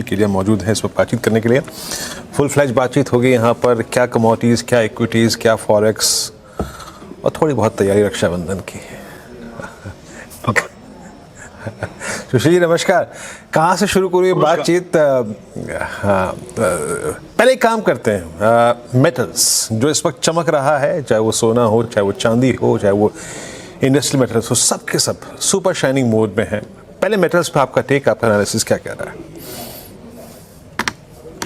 के लिए मौजूद हैं इस वक्त बातचीत करने के लिए। फुल फ्लैज बातचीत होगी यहाँ पर, क्या कमोडिटीज़, क्या इक्विटीज़, क्या फॉरेक्स और थोड़ी बहुत तैयारी रक्षाबंधन की। सुशील जी नमस्कार। कहाँ से शुरू करूँ ये बातचीत? हाँ, पहले एक काम करते हैं, मेटल्स जो इस वक्त चमक रहा है, चाहे वो सोना हो, चाहे वो चांदी हो, चाहे वो इंडस्ट्रियल मेटल्स हो, सब के सब सुपर शाइनिंग मोड में हैं। पहले मेटल्स पे आपका टेक, आपका एनालिसिस क्या कह रहा है?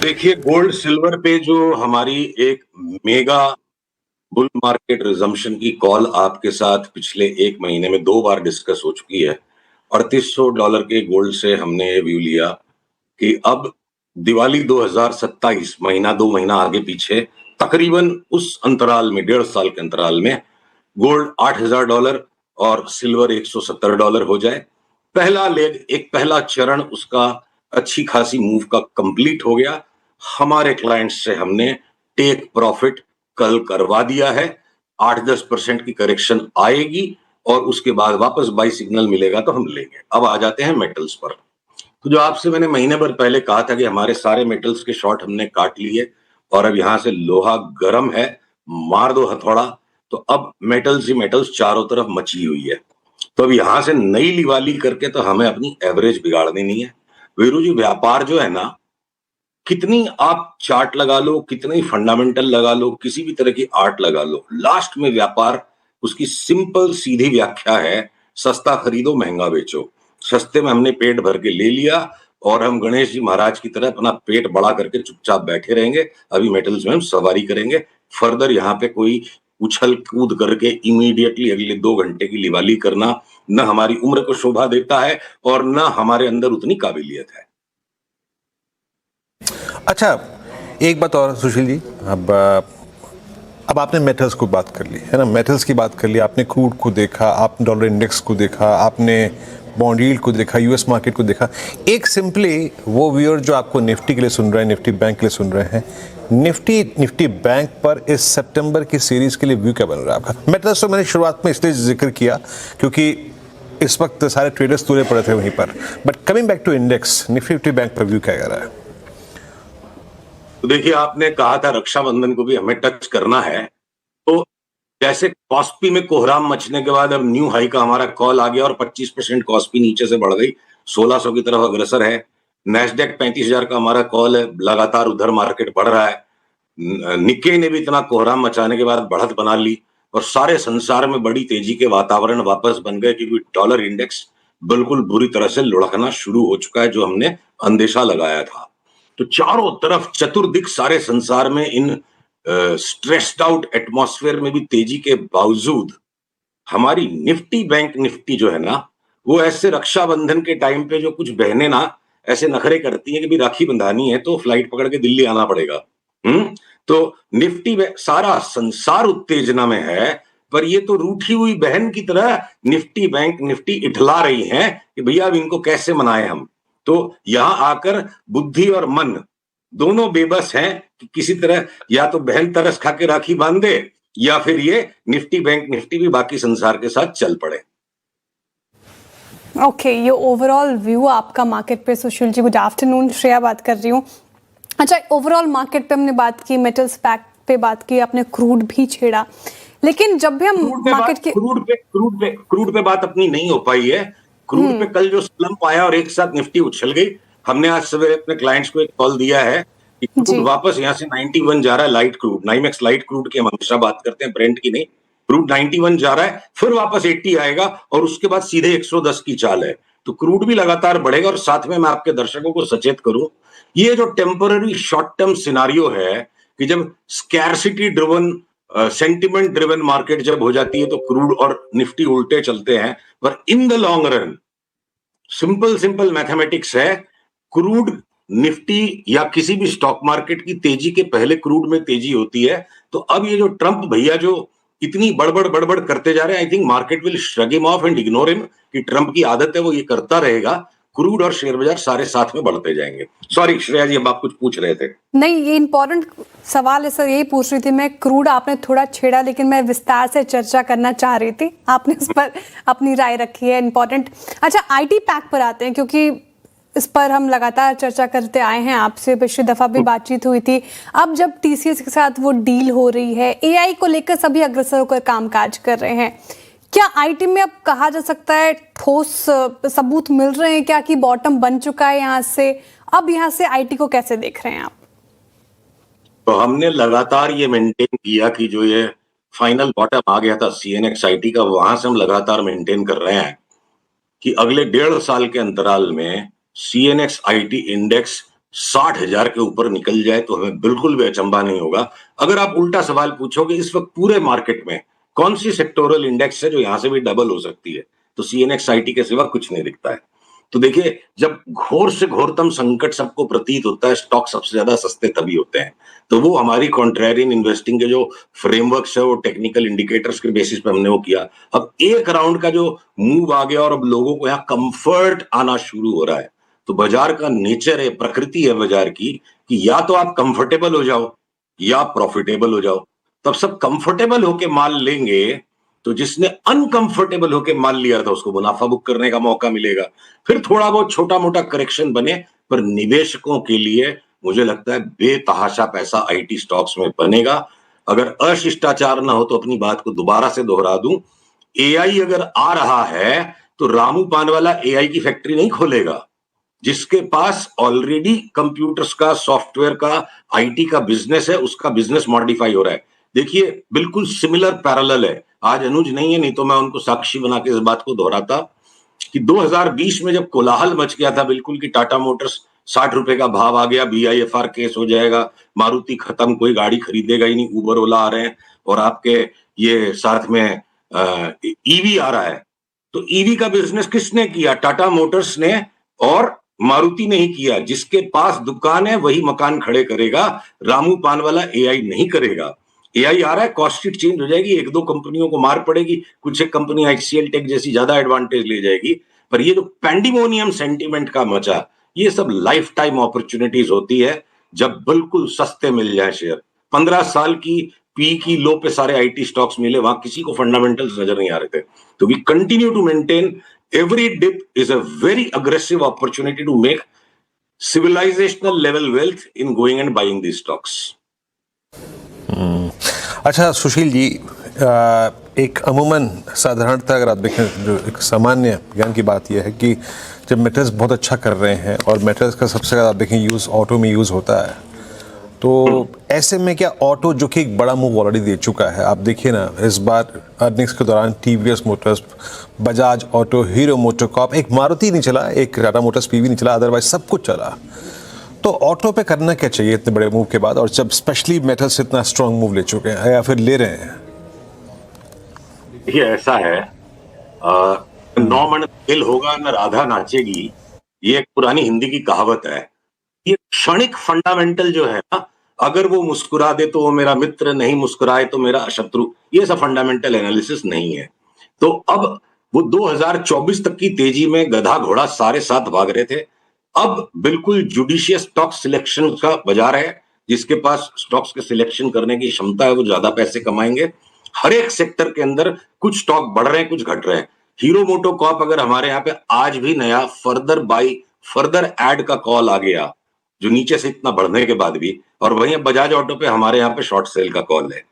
देखिए, गोल्ड सिल्वर पे जो हमारी एक मेगा बुल मार्केट रिजम्पशन की कॉल आपके साथ पिछले एक महीने में 2 बार डिस्कस हो चुकी है। $3800 के गोल्ड से हमने ये व्यू लिया कि अब दिवाली 2027 महीना 2 महीना आगे पीछे तकरीबन उस अंतराल में 1.5 साल के अंतराल में गोल्ड $8000 और सिल्वर $170 हो जाए। पहला लेग, एक पहला चरण उसका अच्छी खासी मूव का कंप्लीट हो गया। हमारे क्लाइंट्स से हमने टेक प्रॉफिट कल करवा दिया है। 8-10% की करेक्शन आएगी और उसके बाद वापस बाई सिग्नल मिलेगा तो हम लेंगे। अब आ जाते हैं मेटल्स पर। तो जो आपसे मैंने महीने भर पहले कहा था कि हमारे सारे मेटल्स के शॉर्ट हमने काट लिए और अब यहां से लोहा गर्म है, मार दो हथौड़ा। तो अब मेटल्स ही मेटल्स चारों तरफ मची हुई है। तो अब यहां से नई लिवाली करके तो हमें अपनी एवरेज बिगाड़नी नहीं है। वीरू जी, व्यापार जो है ना, कितनी आप चार्ट लगा लो, कितनी फंडामेंटल लगा लो, किसी भी तरह की आर्ट लगा लो, लास्ट में व्यापार, उसकी सिंपल सीधी व्याख्या है, सस्ता खरीदो महंगा बेचो। सस्ते में हमने पेट भर के ले लिया और हम गणेश जी महाराज की तरह अपना पेट बड़ा करके चुपचाप बैठे रहेंगे। अभी मेटल्स में हम सवारी करेंगे। फर्दर यहाँ पे कोई उछल कूद करके इमीडिएटली अगले 2 घंटे की लिवाली करना न हमारी उम्र को शोभा देता है और न हमारे अंदर उतनी काबिलियत है। अच्छा, एक बात और सुशील जी, अब आपने मेटल्स को बात कर ली है ना, मेटल्स की बात कर ली, आपने क्रूड को देखा, आपने डॉलर इंडेक्स को देखा, आपने बॉन्ड यील्ड को देखा, यूएस मार्केट को देखा। एक सिंपली वो व्यूअर जो आपको निफ्टी के लिए सुन रहे हैं, निफ्टी बैंक के लिए सुन रहे हैं, निफ्टी बैंक पर इस सितंबर की सीरीज के लिए व्यू क्या बन रहा है आपका? मेटल्स तो मैंने शुरुआत में इसलिए जिक्र किया क्योंकि इस वक्त सारे ट्रेडर्स तुले पड़े थे वहीं पर, but coming back to index, Nifty bank पर व्यू क्या कह रहा है? तो देखिए, आपने कहा था रक्षाबंधन को भी हमें टच करना है। तो जैसे कॉस्पी में कोहराम मचने के बाद अब न्यू हाई का हमारा कॉल आ गया और 25% कॉस्पी नीचे से बढ़ गई, 1600 की तरफ अग्रसर है। नैस्डैक 35,000 का हमारा कॉल है, लगातार उधर मार्केट बढ़ रहा है। निक्के ने भी इतना कोहराम मचाने के बाद बढ़त बना ली और सारे संसार में बड़ी तेजी के वातावरण वापस बन गए क्योंकि डॉलर इंडेक्स बिल्कुल बुरी तरह से लुढ़कना शुरू हो चुका है, जो हमने अंदेशा लगाया था। तो चारों तरफ चतुर्दिक सारे संसार में इन स्ट्रेस्ड आउट एटमॉस्फेयर में भी तेजी के बावजूद हमारी निफ्टी बैंक निफ्टी जो है ना, वो ऐसे रक्षाबंधन के टाइम पे जो कुछ बहनें ना ऐसे नखरे करती हैं कि भी राखी बंधानी है तो फ्लाइट पकड़ के दिल्ली आना पड़ेगा। तो निफ्टी सारा संसार उत्तेजना में है, पर ये तो रूठी हुई बहन की तरह निफ्टी बैंक निफ्टी इठला रही हैं कि भैया अब इनको कैसे मनाएं हम। तो यहां आकर बुद्धि और मन दोनों बेबस हैं कि किसी तरह या तो बहन तरस खा के राखी बांध दे या फिर ये निफ्टी बैंक निफ्टी भी बाकी संसार के साथ चल पड़े। ओके, ये ओवरऑल व्यू आपका मार्केट पे। सुशील जी गुड आफ्टरनून, श्रेया बात कर रही हूँ। अच्छा, ओवरऑल मार्केट पे हमने बात की, मेटल्स पैक पे बात की, आपने क्रूड भी छेड़ा, लेकिन जब भी हम मार्केट के क्रूड पे बात अपनी नहीं हो पाई है। क्रूड पे कल जो स्लंप आया और एक साथ निफ्टी उछल गई, हमने आज सवेरे अपने क्लाइंट्स को एक कॉल दिया है कि क्रूड वापस यहाँ से 91 जा रहा है। Light crude, NYMEX light crude की हम हमेशा बात करते हैं, ब्रेंट की नहीं। क्रूड 91 जा रहा है, फिर वापस 80 आएगा और उसके बाद सीधे 110 की चाल है। तो क्रूड भी लगातार बढ़ेगा। और साथ में मैं आपके दर्शकों को सचेत करूं, ये जो टेम्पररी शॉर्ट टर्म सिनारियो है कि जब scarcity driven sentiment driven market जब हो जाती है तो क्रूड और निफ्टी उल्टे चलते हैं, पर in the long run simple mathematics है, क्रूड निफ्टी या किसी भी स्टॉक मार्केट की तेजी के पहले क्रूड में तेजी होती है। तो अब ये जो ट्रंप भैया जो इतनी बड़बड़ करते जा रहे हैं, I think market will shrug him of and ignore him, कि ट्रंप की आदत है वो ये करता रहेगा। क्रूड और शेयर बाजार सारे साथ में बढ़ते जाएंगे। सॉरी श्रेया जी, अब आप कुछ पूछ रहे थे। नहीं, ये इंपॉर्टेंट सवाल है सर, यही पूछ रही थी मैं। क्रूड आपने थोड़ा छेड़ा, लेकिन मैं विस्तार से चर्चा करना चाह रही थी, आपने उस पर अपनी राय रखी है, इंपॉर्टेंट। अच्छा, आईटी पैक पर आते हैं, क्योंकि इस पर हम लगातार चर्चा करते आए हैं, आपसे पिछली दफा भी बातचीत हुई थी। अब जब टीसीएस के साथ वो डील हो रही है, एआई को लेकर सभी अग्रसर होकर कामकाज कर रहे हैं, क्या आईटी में अब कहा जा सकता है ठोस सबूत मिल रहे हैं क्या कि बॉटम बन चुका है यहाँ से? अब यहाँ से आईटी को कैसे देख रहे हैं आप? तो हमने लगातार ये मेंटेन किया कि जो ये फाइनल बॉटम आ गया था सीएनएक्स आईटी का, वहां से हम लगातार मेंटेन कर रहे हैं कि अगले 1.5 साल के अंतराल में सीएनएक्स आईटी इंडेक्स 60,000 के ऊपर निकल जाए तो हमें बिल्कुल भी अचंभा नहीं होगा। अगर आप उल्टा सवाल पूछोगे इस वक्त पूरे मार्केट में कौन सी सेक्टोरल इंडेक्स है जो यहां से भी डबल हो सकती है, तो सीएनएक्स आईटी के सिवा कुछ नहीं दिखता है। तो देखिए, जब घोर से घोरतम संकट सबको प्रतीत होता है, स्टॉक सबसे ज्यादा सस्ते तभी होते हैं। तो वो हमारी कॉन्ट्रेरियन इन्वेस्टिंग के जो फ्रेमवर्क्स है वो टेक्निकल इंडिकेटर्स के बेसिस पे हमने वो किया। अब एक राउंड का जो मूव आ गया और अब लोगों को यहाँ कंफर्ट आना शुरू हो रहा है। तो बाजार का नेचर है, प्रकृति है बाजार की कि या तो आप कंफर्टेबल हो जाओ या प्रॉफिटेबल हो जाओ। तब सब कंफर्टेबल होके माल लेंगे तो जिसने अनकंफर्टेबल होके माल लिया था उसको मुनाफा बुक करने का मौका मिलेगा। फिर थोड़ा बहुत छोटा मोटा करेक्शन बने, पर निवेशकों के लिए मुझे लगता है बेतहाशा पैसा आईटी स्टॉक्स में बनेगा। अगर अशिष्टाचार ना हो तो अपनी बात को दोबारा से दोहरा दूं, एआई अगर आ रहा है तो रामू पानवाला एआई की फैक्ट्री नहीं खोलेगा। जिसके पास ऑलरेडी कंप्यूटर्स का, सॉफ्टवेयर का, आईटी का बिजनेस है, उसका बिजनेस मॉडिफाई हो रहा है। देखिए, बिल्कुल सिमिलर पैरेलल है। आज अनुज नहीं है, नहीं तो मैं उनको साक्षी बना के इस बात को दोहराता कि 2020 में जब कोलाहल मच गया था बिल्कुल कि टाटा मोटर्स 60 रुपए का भाव आ गया, बीआईएफआर केस हो जाएगा, मारुति खत्म, कोई गाड़ी खरीदेगा ही नहीं, उबर ओला आ रहे हैं और आपके ये साथ में ईवी आ रहा है। तो ईवी का बिजनेस किसने किया? टाटा मोटर्स ने और मारुति ने ही किया। जिसके पास दुकान है वही मकान खड़े करेगा, रामू पानवाला एआई नहीं करेगा। एआई आ रहा है, कॉस्ट शीट चेंज हो जाएगी, एक दो कंपनियों को मार पड़ेगी, कुछ एक कंपनी एचसीएल टेक जैसी ज्यादा एडवांटेज ले जाएगी, पर ये जो पैंडिमोनियम सेंटीमेंट का मचा, ये सब लाइफ टाइम अपॉर्चुनिटीज होती है जब बिल्कुल सस्ते मिल जाए शेयर। 15 साल की पी की लो पे सारे आईटी स्टॉक्स मिले, वहां किसी को फंडामेंटल्स नजर नहीं आ रहे थे। तो we continue to maintain every dip is a very aggressive opportunity to make civilizational level wealth in going and buying these stocks. अच्छा सुशील जी, एक अमूमन साधारणतः अगर आप देखें, जो एक सामान्य ज्ञान की बात यह है कि जब मेटल्स बहुत अच्छा कर रहे हैं और मेटल्स का सबसे ज़्यादा आप देखें यूज़ ऑटो में यूज़ होता है, तो ऐसे में क्या ऑटो जो कि एक बड़ा मूव ऑलरेडी दे चुका है, आप देखिए ना इस बार अर्निंग्स के दौरान TVS Motors, Bajaj auto, hero MotoCorp, एक मारुति नहीं चला, एक टाटा मोटर्स पीवी नहीं चला, अदरवाइज सब कुछ चला। तो ऑटो पे करना क्या चाहिए इतने बड़े मूव के बाद, और जब स्पेशली मेटल्स इतना स्ट्रांग मूव ले चुके हैं या फिर ले रहे हैं? देखिए, ऐसा है, 9 मन तेल होगा न राधा नाचेगी, ये एक पुरानी हिंदी की कहावत है। ये क्षणिक फंडामेंटल जो है ना, अगर वो मुस्कुरा दे तो वो मेरा मित्र, नहीं मुस्कुराए तो मेरा शत्रु, ये सब फंडामेंटल एनालिसिस नहीं है। तो अब वो 2024 तक की तेजी में गधा घोड़ा सारे साथ भाग रहे थे। अब बिल्कुल जुडिशियस स्टॉक सिलेक्शन का बाजार है। जिसके पास स्टॉक्स के सिलेक्शन करने की क्षमता है वो ज्यादा पैसे कमाएंगे। हर एक सेक्टर के अंदर कुछ स्टॉक बढ़ रहे हैं, कुछ घट रहे हैं। हीरो मोटोकॉर्प अगर हमारे यहाँ पे आज भी नया फर्दर ऐड का कॉल आ गया, जो नीचे से इतना बढ़ने के बाद भी, और वहीं बजाज ऑटो पे हमारे यहाँ पे शॉर्ट सेल का कॉल है।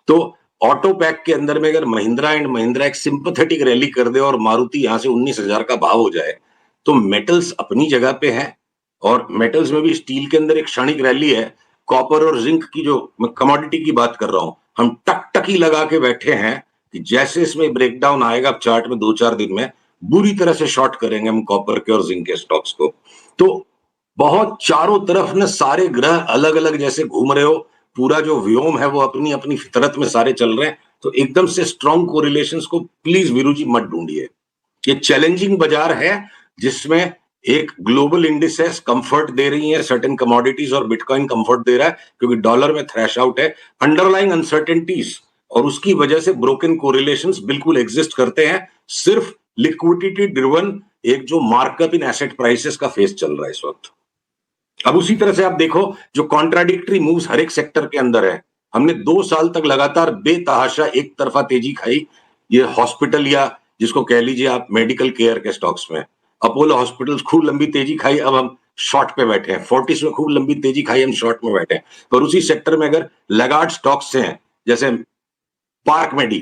तो ऑटो पैक के अंदर में अगर महिंद्रा एंड महिंद्रा एक सिंपथेटिक रैली कर दे और मारुति यहाँ से 19,000 का भाव हो जाए, तो मेटल्स अपनी जगह पे है। और मेटल्स में भी स्टील के अंदर एक क्षणिक रैली है। कॉपर और जिंक की, जो मैं कमोडिटी की बात कर रहा हूं, हम टकटकी लगा के बैठे हैं कि जैसे इसमें ब्रेकडाउन आएगा चार्ट में 2-4 दिन में, बुरी तरह से शॉर्ट करेंगे हम कॉपर के और जिंक के स्टॉक्स को। तो बहुत चारों तरफ न सारे ग्रह अलग अलग जैसे घूम रहे हो, पूरा जो व्योम है वो अपनी अपनी फितरत में सारे चल रहे हैं। तो एकदम से स्ट्रॉन्ग कोरिलेशंस को प्लीज वीरू जी मत ढूंढिए। ये चैलेंजिंग बाजार है जिसमें एक ग्लोबल इंडिसेस कंफर्ट दे रही है, सर्टेन कमोडिटीज, और बिटकॉइन कंफर्ट दे रहा है क्योंकि डॉलर में थ्रैश आउट है। अंडरलाइंग अनसर्टेनिटीज और उसकी वजह से ब्रोकन कोरिलेशंस बिल्कुल एग्जिस्ट करते हैं। सिर्फ लिक्विडिटी ड्रिवन एक जो मार्कअप इन एसेट प्राइसेस का फेस चल रहा है इस वक्त। अब उसी तरह से आप देखो जो कॉन्ट्राडिक्टरी मूव्स हर एक सेक्टर के अंदर है। हमने 2 साल तक लगातार बेतहाशा एक तरफा तेजी खाई, ये हॉस्पिटल या जिसको कह लीजिए आप मेडिकल केयर के स्टॉक्स में। अपोलो हॉस्पिटल्स खूब लंबी तेजी खाई, अब हम शॉर्ट पे बैठे हैं। फोर्टिस में खूब लंबी तेजी खाई, हम शॉर्ट में बैठे हैं। पर उसी सेक्टर में अगर लैगार्ड स्टॉक्स से हैं, जैसे पार्क मेडी,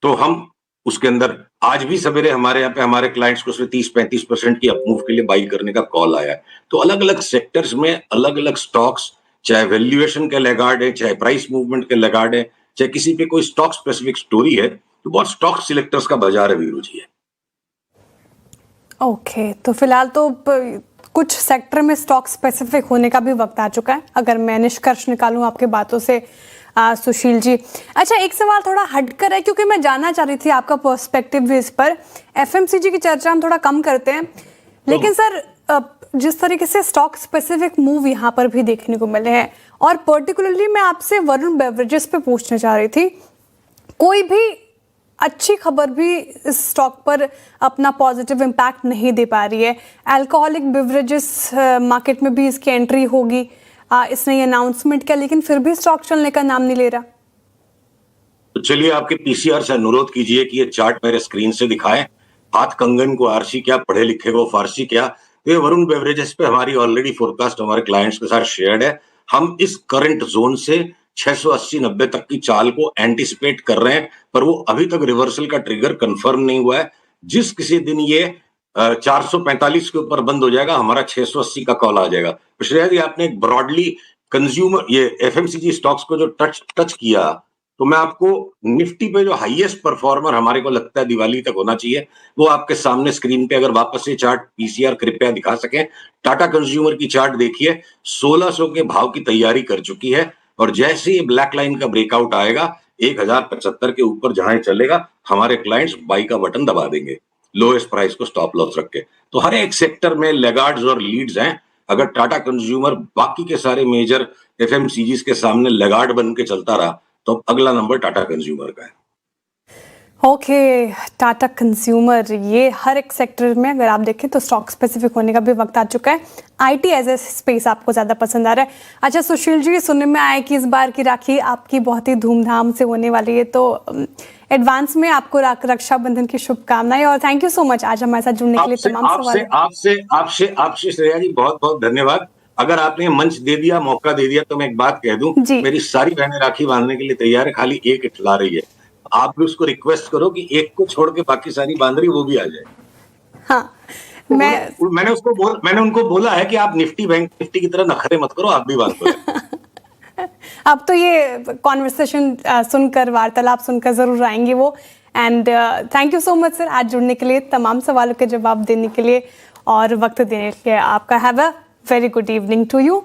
तो हम उसके अंदर आज भी सवेरे हमारे यहाँ पे हमारे क्लाइंट्स को उसमें 30-35% की अपमूव के लिए बाई करने का कॉल आया है। तो अलग अलग सेक्टर्स में अलग अलग स्टॉक्स, चाहे वैल्यूएशन के लैगार्ड है, चाहे प्राइस मूवमेंट के लैगार्ड है, चाहे किसी पे कोई स्टॉक स्पेसिफिक स्टोरी है, तो बहुत स्टॉक सिलेक्टर्स का बाजार है वीरू जी है। ओके, तो फिलहाल तो कुछ सेक्टर में स्टॉक स्पेसिफिक होने का भी वक्त आ चुका है, अगर मैं निष्कर्ष निकालूं आपके बातों से सुशील जी। अच्छा, एक सवाल थोड़ा हटकर है, क्योंकि मैं जानना चाह रही थी आपका पर्सपेक्टिव भी इस पर। एफएमसीजी की चर्चा हम थोड़ा कम करते हैं, लेकिन सर जिस तरीके से स्टॉक स्पेसिफिक मूव यहाँ पर भी देखने को मिले हैं, और पर्टिकुलरली मैं आपसे वरुण बेवरेजेस पे पूछना चाह रही थी, कोई भी अच्छी खबर भी इस स्टॉक पर अपना पॉजिटिव इम्पैक्ट नहीं दे पा रही है। अल्कोहलिक बेवरेजेस मार्केट में भी इसकी एंट्री होगी, इसने ये अनाउंसमेंट किया, लेकिन फिर भी स्टॉक चलने का नाम नहीं ले रहा। तो चलिए आपके पीसीआर से अनुरोध कीजिए कि ये चार्ट मेरे स्क्रीन से दिखाएं। हाथ कंगन को आरसी क्या, पढ़े लिखे को फारसी क्या। तो ये वरुण बेवरेजेस पे हमारी ऑलरेडी फोरकास्ट हमारे क्लाइंट्स के साथ शेयर्ड है। हम इस करंट जोन से 680-90 तक की चाल को एंटिसिपेट कर रहे हैं, पर वो अभी तक रिवर्सल का ट्रिगर कंफर्म नहीं हुआ है। जिस किसी दिन ये 445 के ऊपर बंद हो जाएगा, हमारा 680 का कॉल आ जाएगा। श्रेया जी, आपने एक ब्रॉडली कंज्यूमर ये एफएमसीजी स्टॉक्स को जो टच किया, तो मैं आपको निफ्टी पे जो हाईएस्ट परफॉर्मर हमारे को लगता है दिवाली तक होना चाहिए, वो आपके सामने स्क्रीन पे अगर वापस से चार्ट पीसीआर कृपया दिखा सकें। टाटा कंज्यूमर की चार्ट देखिए, 1600 के भाव की तैयारी कर चुकी है, और जैसे ही ब्लैक लाइन का ब्रेकआउट आएगा 1075 के ऊपर जहां चलेगा, हमारे क्लाइंट्स बाई का बटन दबा देंगे लोएस्ट प्राइस को स्टॉप लॉस रख के। तो हर एक सेक्टर में लेगार्ड्स और लीड्स हैं। अगर टाटा कंज्यूमर बाकी के सारे मेजर एफएमसीजीज के सामने लेगार्ड बन के चलता रहा, तो अगला नंबर टाटा कंज्यूमर का है। ओके, टाटा कंज्यूमर, ये हर एक सेक्टर में अगर आप देखें तो स्टॉक स्पेसिफिक होने का भी वक्त आ चुका है। आईटी एज ए स्पेस आपको ज़्यादा पसंद आ रहा है। अच्छा सुशील जी, सुनने में आया कि इस बार की राखी आपकी बहुत ही धूमधाम से होने वाली है, तो एडवांस में आपको रक्षाबंधन की शुभकामनाएं, और थैंक यू सो मच आज हमारे साथ जुड़ने के लिए। तमाम सवाल आपसे श्रेया जी बहुत बहुत धन्यवाद। अगर आपने मंच दे दिया, मौका दे दिया, तो मैं एक बात कह दूं, मेरी सारी बहनें राखी बांधने के लिए तैयार है, खाली एक इठला रही है। आप भी उसको रिक्वेस्ट करो कि एक को छोड़ के बाकी सारी बांध रही, वो भी आ जाए। हाँ, मैंने उनको बोला है कि आप निफ्टी बैंक निफ्टी की तरह नखरे मत करो, आप भी बांध दो। अब तो ये कॉन्वर्सेशन सुनकर, वार्तालाप सुनकर जरूर आएंगे वो। And thank you so much sir आज जुड़ने के लिए, तमाम सवालों के जवाब देने के लिए और वक्त देने के लिए। आपका have a very good evening to you.